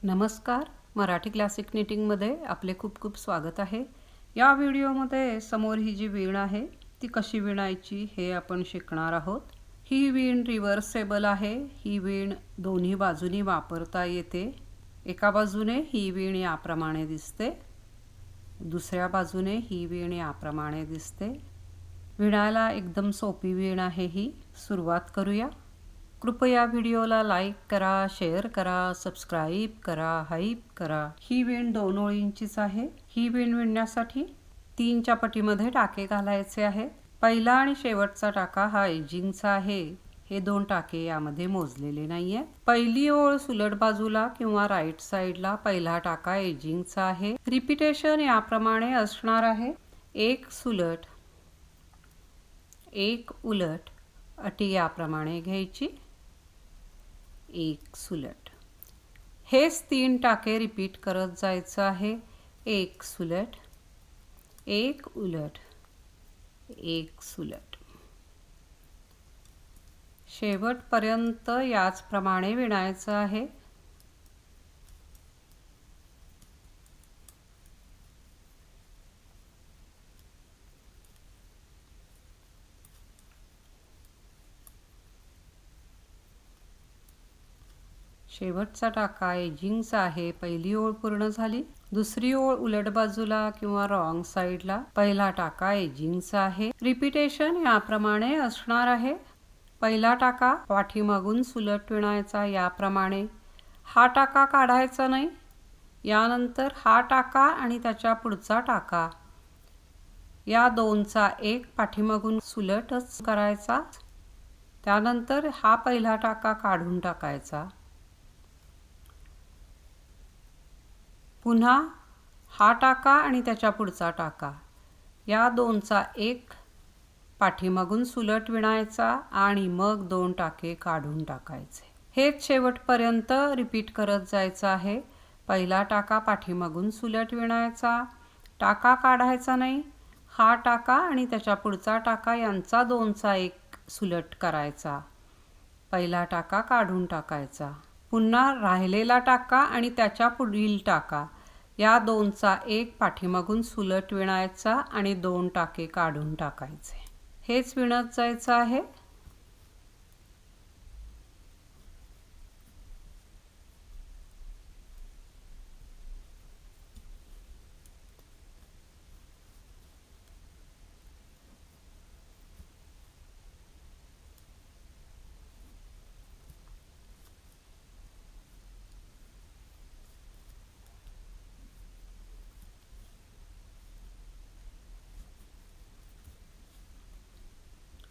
नमस्कार, मराठी क्लासिक निटिंगमध्ये आपले खूप खूप स्वागत आहे। या व्हिडिओमध्ये समोर ही जी वीण आहे ती कशी विणायची हे आपण शिकणार आहोत। ही वीण रिव्हर्सेबल आहे। ही वीण दोन्ही बाजूनी वापरता येते। एका बाजूने ही वीण याप्रमाणे दिसते, दुसऱ्या बाजूने ही वीण याप्रमाणे दिसते। विणायला एकदम सोपी वीण आहे ही। सुरुवात करूया। कृपया व्हिडिओला लाईक करा, शेअर करा, सबस्क्राइब करा, हाईप करा। ही वीण 2 ओळींचीच आहे। ही वीण विणण्यासाठी 3च्या पटीमध्ये टाके घालायचे आहेत। पहिला आणि शेवटचा टाका हा एजिंगचा आहे। हे 2 टाके यामध्ये मोजलेले नाहीये। पहिली ओळ सुलट बाजूला किंवा राईट साइडला पहिला टाका एजिंगचा आहे। रिपीटेशन याप्रमाणे असणार आहे। 1 सुलट, 1 उलट अटी याप्रमाणे घ्यायची। 1 सुलट। हेच 3 टाके रिपीट करत जायचं आहे। 1 सुलट, 1 उलट, 1 सुलट। शेवटपर्यंत याचप्रमाणे विणायचं आहे। शेवटचा टाका एजिंगचा आहे। पहिली ओळ पूर्ण झाली। दुसरी ओळ उलट बाजूला किंवा रॉंग साइडला पहिला टाका एजिंगचा आहे। रिपीटेशन याप्रमाणे असणार आहे। पहिला टाका पाठीमागून सुलट विणायचा याप्रमाणे। हा टाका काढायचा नाही। यानंतर हा टाका आणि त्याच्या पुढचा टाका या दोनचा एक पाठीमागून सुलटच करायचा। त्यानंतर हा पहिला टाका काढून टाकायचा। पुन्हा हा टाका आणि त्याच्या पुढचा टाका या दोनचा एक पाठीमागून सुलट विणायचा आणि मग 2 टाके काढून टाकायचे। हेच शेवटपर्यंत रिपीट करत जायचं आहे। पहिला टाका पाठीमागून सुलट विणायचा, टाका काढायचा नाही। हा टाका आणि त्याच्या पुढचा टाका यांचा 2चा 1 सुलट करायचा। पहिला टाका काढून टाकायचा। पुन्हा राहिलेला टाका आणि त्याच्या पुढील टाका या दोनचा 1 पाठीमागून सुलट विणायचा आणि 2 टाके काढून टाकायचे। हेच विणत जायचं आहे।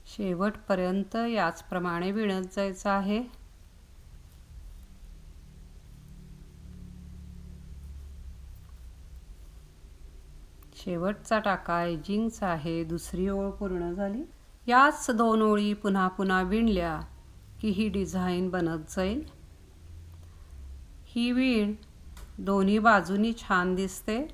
शेवटपर्यंत याचप्रमाणे विणत जायचं आहे। शेवटचा टाका एजिंगचा आहे। दुसरी ओळ पूर्ण झाली। याच 2 ओळी पुन्हा पुन्हा विणल्या की ही डिझाइन बनत जाईल। ही वीण दोन्ही बाजूनी छान दिसते।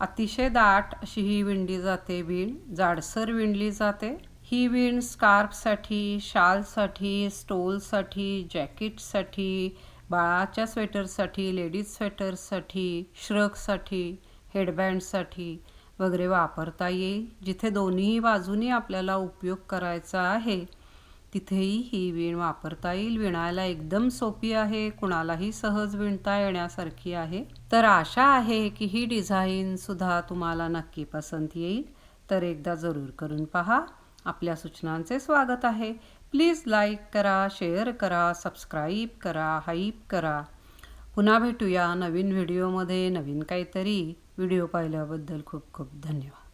अतिशय दाट अशी ही विणली जाते। वीण जाडसर विणली जाते। ही वीण स्कार्फसाठी, शालसाठी, स्टोलसाठी, जॅकेटसाठी, बाळाच्या स्वेटरसाठी, लेडीज स्वेटरसाठी, श्रगसाठी, हेडबँडसाठी वगैरे वापरता येईल। जिथे दोन्ही बाजूनी आपल्याला उपयोग करायचा आहे तिथेही ही वीण वापरता येईल। विणायला एकदम सोपी आहे। कुणालाही सहज विणता येण्यासारखी आहे। तर आशा आहे की ही डिझाइन सुद्धा तुम्हाला नक्की पसंत येईल। तर एकदा जरूर करून पहा। आपल्या सूचनांचे स्वागत आहे। प्लीज लाईक करा, शेअर करा, सबस्क्राइब करा, हाईप करा। पुन्हा भेटूया नवीन व्हिडिओमध्ये नवीन काहीतरी। व्हिडिओ पाहिल्याबद्दल खूप खूप धन्यवाद।